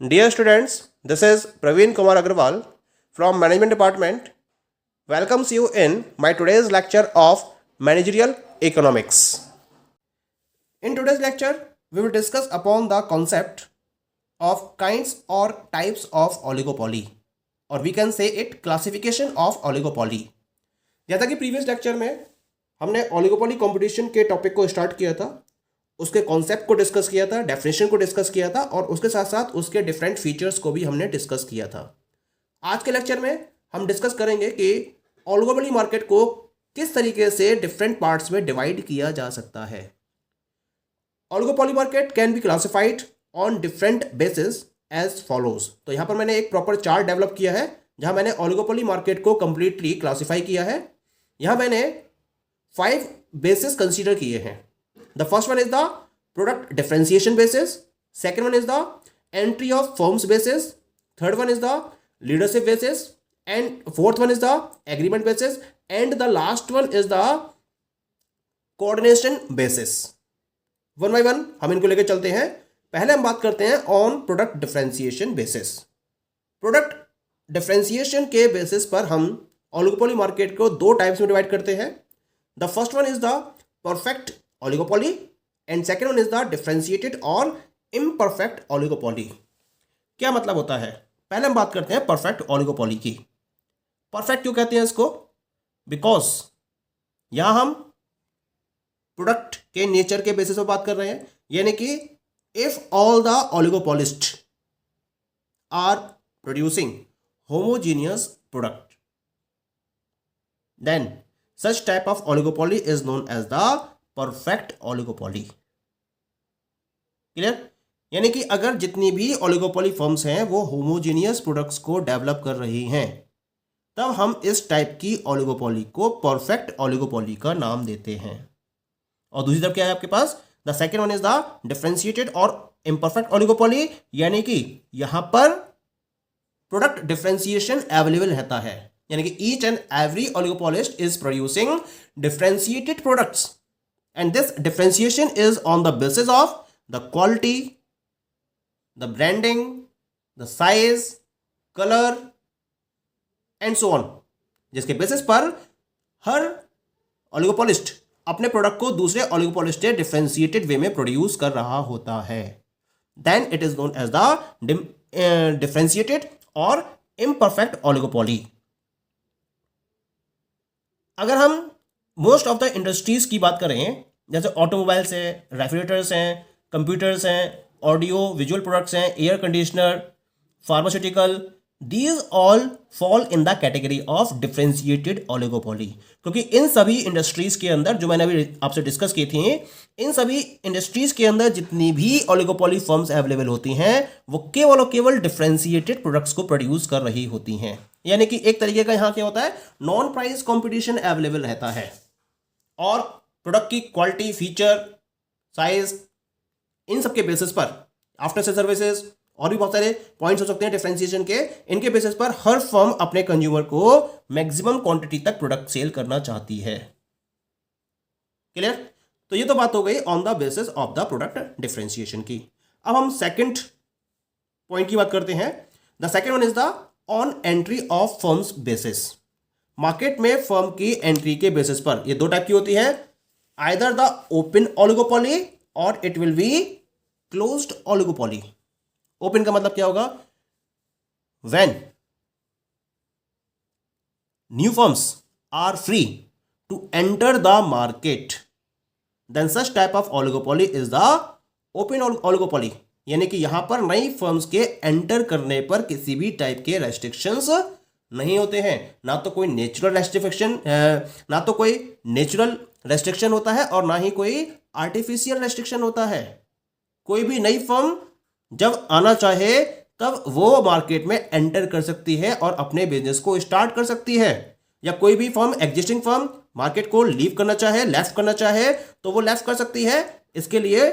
Dear students, this is Praveen Kumar Agarwal from Management Department. Welcomes you in my today's lecture of Managerial Economics. In today's lecture, we will discuss upon the concept of kinds or types of oligopoly, or we can say it classification of oligopoly. जैसा कि previous lecture में हमने oligopoly competition के topic को start किया था, उसके concept को डिस्कस किया था, डेफिनेशन को डिस्कस किया था और उसके साथ साथ उसके डिफरेंट फीचर्स को भी हमने डिस्कस किया था। आज के लेक्चर में हम डिस्कस करेंगे कि ओलिगोपोली मार्केट को किस तरीके से डिफरेंट पार्ट्स में डिवाइड किया जा सकता है। Oligopoly market can be classified on different basis as follows. तो यहाँ पर मैंने एक प्रॉपर चार्ट डेवलप किया है जहाँ मैंने ओलिगोपोली मार्केट को कंप्लीटली क्लासीफाई किया है। यहाँ मैंने 5 बेसिस कंसीडर किए हैं। The first one is the product differentiation basis. Second one is the entry of firms basis. Third one is the leadership basis. And fourth one is the agreement basis. And the last one is the coordination basis. One by one हम इनको लेके चलते हैं। पहले हम बात करते हैं on product differentiation basis. Product differentiation के basis पर हम oligopoly market को 2 टाइप्स में डिवाइड करते हैं। The first one is the perfect oligopoly and second one is the differentiated or imperfect oligopoly। क्या मतलब होता है? पहले हम बात करते हैं परफेक्ट ओलिगोपोली की। परफेक्ट क्यों कहते हैं इसको? बिकॉज यहां हम प्रोडक्ट के नेचर के बेसिस पर बात कर रहे हैं, यानी कि if all the oligopolist are producing homogeneous product then such type of oligopoly is known as the perfect oligopoly. Clear? यानी कि अगर जितनी भी ओलिगोपोली फर्म्स हैं वो होमोजीनियस प्रोडक्ट्स को डेवलप कर रही हैं, तब हम इस टाइप की ओलिगोपोली को परफेक्ट ओलिगोपोली का नाम देते हैं। और दूसरी तरफ क्या है आपके पास? The second one is the differentiated और इम्परफेक्ट ओलिगोपोली, यानी कि यहां पर प्रोडक्ट डिफरेंशिएशन अवेलेबल रहता है, यानी कि each and every oligopolist is producing differentiated products and this differentiation is on the basis of the quality, the branding, the size, color and so on, जिसके basis पर हर ओलिगोपोलिस्ट अपने प्रोडक्ट को दूसरे ओलिगोपोलिस्ट से डिफरेंशिएटेड वे में प्रोड्यूस कर रहा होता है। Then it is known as the differentiated और इम्परफेक्ट ओलिगोपोली। अगर हम मोस्ट ऑफ द इंडस्ट्रीज की बात करें, जैसे ऑटोमोबाइल्स हैं, रेफ्रिजरेटर्स हैं, कंप्यूटर्स हैं, ऑडियो विजुअल प्रोडक्ट्स हैं, air conditioner, pharmaceutical, these all fall in the category of differentiated oligopoly. क्योंकि इन सभी इंडस्ट्रीज के अंदर जो मैंने अभी आपसे डिस्कस की थी, इन सभी इंडस्ट्रीज के अंदर जितनी भी ओलिगोपोली फर्म्स अवेलेबल होती हैं वो केवल और केवल डिफरेंशिएटेड प्रोडक्ट्स को प्रोड्यूस कर रही होती हैं। यानी कि एक तरीके का यहां क्या होता है, नॉन प्राइस कंपटीशन अवेलेबल रहता है और प्रोडक्ट की क्वालिटी, फीचर, साइज, इन सब के बेसिस पर आफ्टर सेल सर्विसेज और भी बहुत सारे पॉइंट्स हो सकते हैं डिफरेंशिएशन के, इनके बेसिस पर हर फर्म अपने कंज्यूमर को मैक्सिमम क्वांटिटी तक प्रोडक्ट सेल करना चाहती है। क्लियर? तो ये तो बात हो गई on the basis of the product differentiation की। अब हम सेकंड पॉइंट की बात करते हैं। The second one is the on entry of firms basis. Market में फर्म की एंट्री के बेसिस पर ये 2 टाइप की होती है, आइदर द ओपन ओलिगोपोली और it will be closed oligopoly. Open का मतलब क्या होगा? When new firms are free to enter the market then such type of oligopoly is the open oligopoly. यानी कि यहां पर नई फर्म्स के एंटर करने पर किसी भी टाइप के रेस्ट्रिक्शंस नहीं होते हैं, ना तो कोई नेचुरल रेस्ट्रिक्शन ना तो कोई नेचुरल रेस्ट्रिक्शन होता है और ना ही कोई आर्टिफिशियल रेस्ट्रिक्शन होता है। कोई भी नई फर्म जब आना चाहे तब वो मार्केट में एंटर कर सकती है और अपने बिजनेस को स्टार्ट कर सकती है, या कोई भी फर्म एग्जिस्टिंग फर्म मार्केट को लीव करना चाहे, लेफ्ट करना चाहे तो वो लेफ्ट कर सकती है। इसके लिए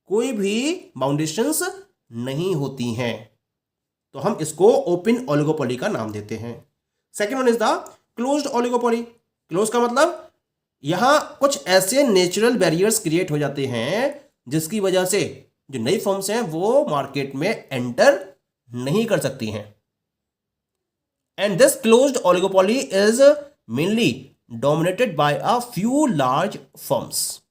कोई भी बाउंडेशंस नहीं होती हैं, तो हम इसको ओपन ओलिगोपोली का नाम देते हैं। Second one is the closed oligopoly. Close का मतलब यहां कुछ ऐसे नेचुरल बैरियर्स क्रिएट हो जाते हैं जिसकी वजह से जो नई फर्म्स हैं वो मार्केट में एंटर नहीं कर सकती हैं। And this closed oligopoly is mainly dominated by a few large firms,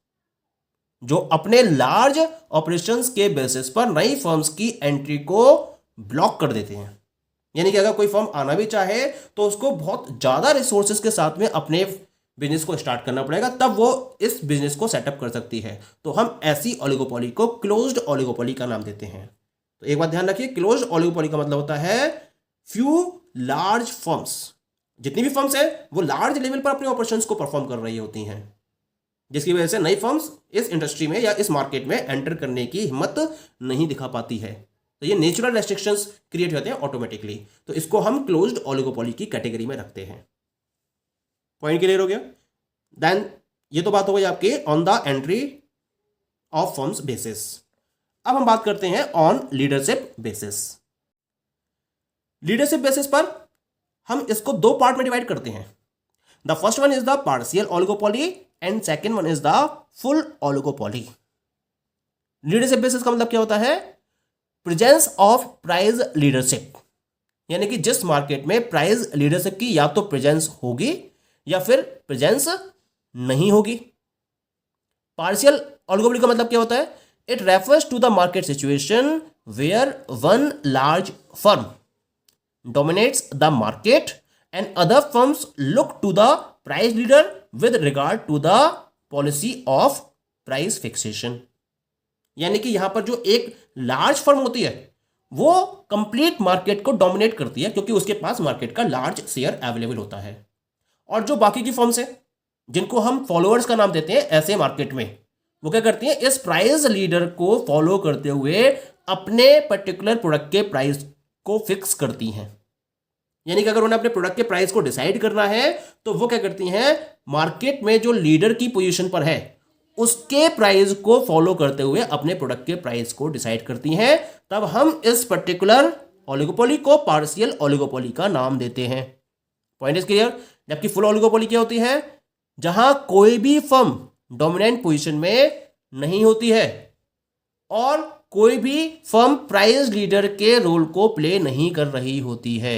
जो अपने लार्ज ऑपरेशंस के बेसिस पर नई फर्म्स की एंट्री को ब्लॉक कर देते हैं। यानी कि अगर कोई फर्म आना भी चाहे तो उसको बहुत ज़्यादा रिसोर्सेज के साथ में अपने बिजनेस को स्टार्ट करना पड़ेगा, तब वो इस बिजनेस को सेटअप कर सकती है। तो हम ऐसी ओलिगोपोली को क्लोज्ड ओलिगोपोली का नाम देते हैं। तो एक बात ध्यान रखिए, क्लोज्ड ओलिगोपोली का मतलब होता है फ्यू लार्ज फर्म्स, जितनी भी फर्म्स हैं वो लार्ज लेवल पर अपने ऑपरेशंस को परफॉर्म कर रही होती हैं, जिसकी वजह से नई फर्म्स इस इंडस्ट्री में या इस मार्केट में एंटर करने की हिम्मत नहीं दिखा पाती है। तो ये नेचुरल रेस्ट्रिक्शंस क्रिएट होते हैं ऑटोमेटिकली, तो इसको हम क्लोज्ड ओलिगोपोली की कैटेगरी में रखते हैं। पॉइंट क्लियर हो गया? देन ये तो बात हो गई आपकी on the entry of firms basis. अब हम बात करते हैं on leadership basis. Leadership basis पर हम इसको दो पार्ट में डिवाइड करते हैं। The first one is the partial oligopoly and second one is the full oligopoly. Leadership basis का मतलब क्या होता है? प्रेजेंस ऑफ प्राइस लीडरशिप, यानी कि जिस मार्केट में प्राइस लीडरशिप की या तो प्रेजेंस होगी या फिर प्रेजेंस नहीं होगी। पार्शियल ओलिगोपोली का मतलब क्या होता है? It refers to the market situation where one large firm dominates the market and other firms look to the price leader with regard to the policy of price fixation. यानी कि यहां पर जो एक लार्ज फर्म होती है वो complete market को डोमिनेट करती है, क्योंकि उसके पास मार्केट का लार्ज शेयर अवेलेबल होता है। और जो बाकी की फर्म्स हैं जिनको हम फॉलोअर्स का नाम देते हैं ऐसे मार्केट में, वो क्या करती हैं? इस प्राइस लीडर को फॉलो करते हुए अपने पर्टिकुलर प्रोडक्ट के प्राइस को फिक्स करती हैं। यानी कि अगर उन्हें अपने प्रोडक्ट के प्राइस को डिसाइड करना है तो वो क्या करती हैं? मार्केट में जो लीडर की पोजीशन पर है उसके प्राइस को फॉलो करते हुए अपने प्रोडक्ट के प्राइस को डिसाइड करती हैं। तब हम इस पर्टिकुलर ओलिगोपोली को पार्शियल ओलिगोपोली का नाम देते हैं। Point is clear? जबकि फुल ओलिगोपोली क्या होती है? जहां कोई भी फर्म डोमिनेंट पोजीशन में नहीं होती है और कोई भी फर्म प्राइस लीडर के रोल को प्ले नहीं कर रही होती है।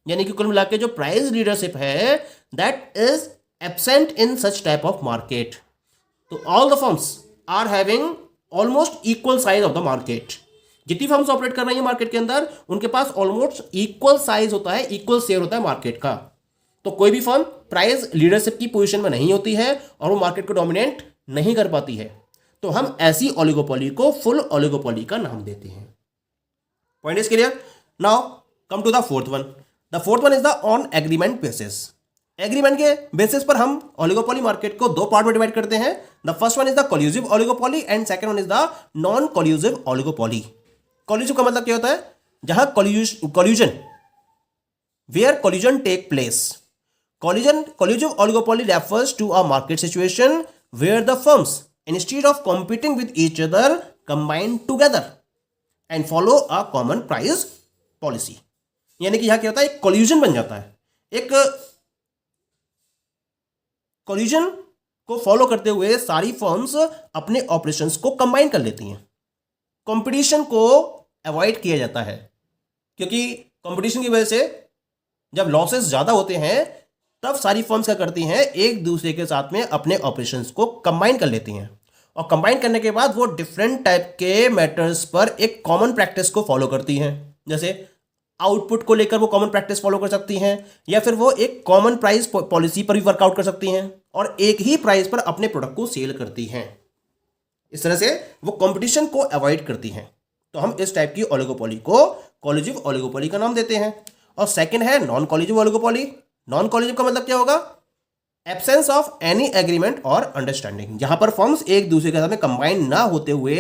यानी कि कुल मिला के जो प्राइस लीडरशिप है that is absent in such type of market. तो all the firms are having almost equal size of the market. जितनी फर्म्स ऑपरेट कर रही है मार्केट के अंदर उनके पास ऑलमोस्ट इक्वल साइज होता है, इक्वल शेयर होता है मार्केट का। तो कोई भी फर्म प्राइस लीडरशिप की पोजीशन में नहीं होती है और वो मार्केट को डोमिनेट नहीं कर पाती है, तो हम ऐसी ओलिगोपोली को फुल ओलिगोपोली का नाम देते हैं। Point is clear? Now come to the fourth one. The fourth one is the on agreement basis. Agreement के बेसिस पर हम ओलिगोपोली मार्केट को दो पार्ट में डिवाइड करते हैं। The first one is the collusive oligopoly and second one is the non collusive oligopoly. Collusive का मतलब क्या होता है? जहां collusion, where collusion take place. Collusive oligopoly refers to a market situation where the firms, instead of competing with each other, combine together and follow a common price policy. यानी कि यहां क्या होता है? एक collusion बन जाता है। एक collusion को फॉलो करते हुए सारी फर्म्स अपने ऑपरेशंस को कंबाइन कर लेती हैं। कंपटीशन को अवॉइड किया जाता है, क्योंकि कंपटीशन की वजह से जब लॉसेस ज्यादा होते हैं तब सारी फर्म्स क्या करती हैं? एक दूसरे के साथ में अपने ऑपरेशंस को कंबाइन कर लेती हैं और कंबाइन करने के बाद वो डिफरेंट टाइप के मैटर्स पर एक कॉमन प्रैक्टिस को फॉलो करती हैं। जैसे आउटपुट को लेकर वो कॉमन प्रैक्टिस फॉलो कर सकती हैं, या फिर वो एक कॉमन प्राइस पॉलिसी पर भी वर्कआउट कर सकती हैं और एक ही प्राइस पर अपने प्रोडक्ट को सेल करती हैं। इस तरह से वो कंपटीशन को अवॉइड करती हैं। तो हम इस टाइप की ओलिगोपोली को कोल्यूसिव ओलिगोपोली का नाम देते हैं। और सेकंड है non collusive oligopoly. Non collusive का मतलब क्या होगा? एब्सेंस ऑफ एनी एग्रीमेंट और अंडरस्टैंडिंग, जहां पर फर्म्स एक दूसरे के साथ में कंबाइन ना होते हुए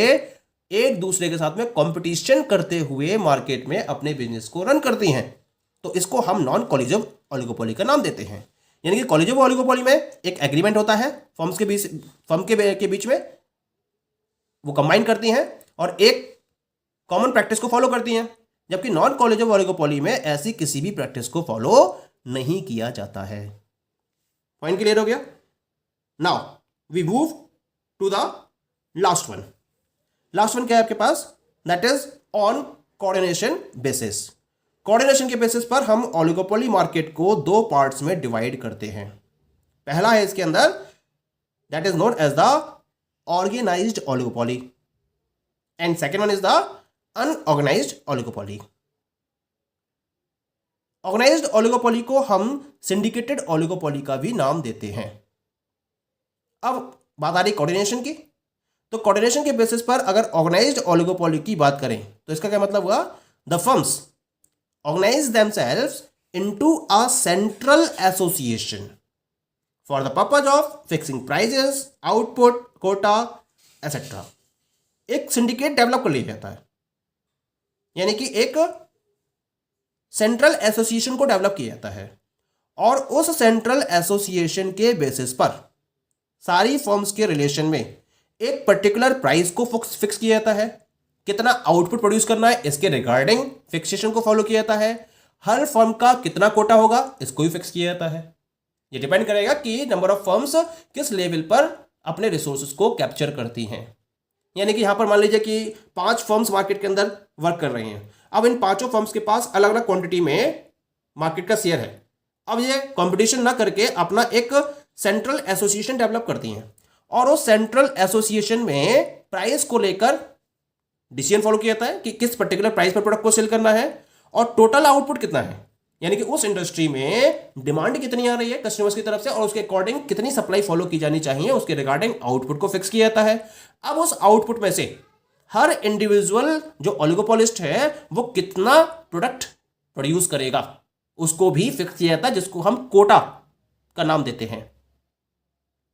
एक दूसरे के साथ में कंपटीशन करते हुए मार्केट में अपने बिजनेस को रन करती हैं, तो इसको हम नॉन कोल्यूसिव ओलिगोपोली का नाम देते हैं। यानी कि कोल्यूसिव ओलिगोपोली में एक एग्रीमेंट होता है फर्म्स के बीच, फर्म के बीच में, वो कंबाइन करती हैं और एक कॉमन प्रैक्टिस को फॉलो करती हैं। जबकि नॉन कोल्यूसिव ओलिगोपोली में ऐसी किसी भी प्रैक्टिस को फॉलो नहीं किया जाता है। पॉइंट क्लियर हो गया? Now we move to the last one. Last one क्या है आपके पास, that is on coordination basis. Coordination के बेसिस पर हम ओलिगोपोली मार्केट को दो पार्ट्स में डिवाइड करते हैं। पहला है इसके अंदर that is known as the organised oligopoly and second one is the unorganised oligopoly. Organised oligopoly को हम सिंडिकेटेड ओलिगोपोली का भी नाम देते हैं। अब बात आ रही कोऑर्डिनेशन की, तो कोऑर्डिनेशन के बेसिस पर अगर ऑर्गेनाइज्ड ओलिगोपोली की बात करें तो इसका क्या मतलब हुआ, the firms organise themselves into a central association for the purpose of fixing prices, output, quota etcetera. एक सिंडिकेट डेवलप कर लिया जाता है, यानी कि एक सेंट्रल एसोसिएशन को डेवलप किया जाता है और उस सेंट्रल एसोसिएशन के बेसिस पर सारी फर्म्स के रिलेशन में एक पर्टिकुलर प्राइस को फिक्स किया जाता है। कितना आउटपुट प्रोड्यूस करना है इसके रिगार्डिंग फिक्सेशन को फॉलो किया जाता है। हर फर्म का कितना कोटा होगा इसको भी फिक्स किया जाता है। ये डिपेंड करेगा कि नंबर ऑफ फर्म्स किस लेवल पर अपने रिसोर्सेज को कैप्चर करती हैं। यानी कि यहां पर मान लीजिए कि 5 फर्म्स मार्केट के अंदर वर्क कर रही हैं। अब इन 5 फर्म्स के पास अलग अलग क्वांटिटी में मार्केट का शेयर है। अब ये कंपटीशन ना करके अपना एक सेंट्रल एसोसिएशन डेवलप करती हैं और उस सेंट्रल एसोसिएशन में प्राइस को लेकर डिसीजन फॉलो किया जाता है कि किस पर्टिकुलर प्राइस पर प्रोडक्ट को सेल करना है और टोटल आउटपुट कितना है, यानी कि उस इंडस्ट्री में डिमांड कितनी आ रही है कस्टमर्स की तरफ से और उसके अकॉर्डिंग कितनी सप्लाई फॉलो की जानी चाहिए, उसके रिगार्डिंग आउटपुट को फिक्स किया जाता है। अब उस आउटपुट में से हर इंडिविजुअल जो ओलिगोपोलिस्ट है वो कितना प्रोडक्ट प्रोड्यूस करेगा उसको भी फिक्स किया जाता है, जिसको हम कोटा का नाम देते हैं।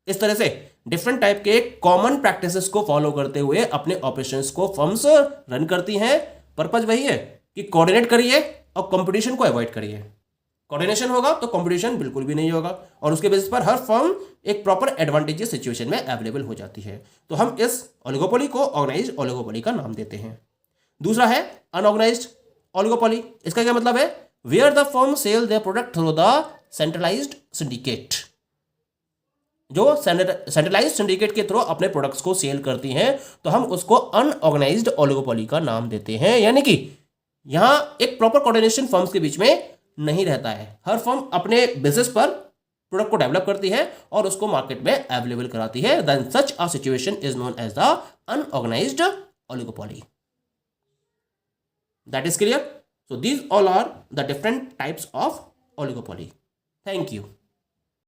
इस तरह से डिफरेंट टाइप के कॉमन प्रैक्टिसेस को फॉलो करते हुए अपने ऑपरेशंस को फर्म्स रन करती हैं। पर्पज वही है कि कोऑर्डिनेट करिए और कंपटीशन को अवॉइड करिए। कोऑर्डिनेशन होगा तो कंपटीशन बिल्कुल भी नहीं होगा और उसके बेसिस पर हर फर्म एक प्रॉपर एडवांटेजियस सिचुएशन में अवेलेबल हो जाती है। तो हम इस ओलिगोपोली को ऑर्गेनाइज्ड ओलिगोपोली का नाम देते हैं। दूसरा है अनऑर्गेनाइज्ड ओलिगोपोली। इसका क्या मतलब है, where the firm sell their product through the centralised syndicate. जो सेंट्रलाइज्ड सिंडिकेट के थ्रू अपने प्रोडक्ट्स को सेल करती हैं तो हम उसको अनऑर्गेनाइज्ड ओलिगोपोली का नाम देते हैं। यानी कि यहां एक प्रॉपर कोऑर्डिनेशन फर्म्स के बीच में नहीं रहता है। हर फर्म अपने बेसिस पर प्रोडक्ट को डेवलप करती है और उसको मार्केट में अवेलेबल कराती है। Then such a situation is known as the unorganised oligopoly. That is clear? So these all are the different types of oligopoly. Thank you.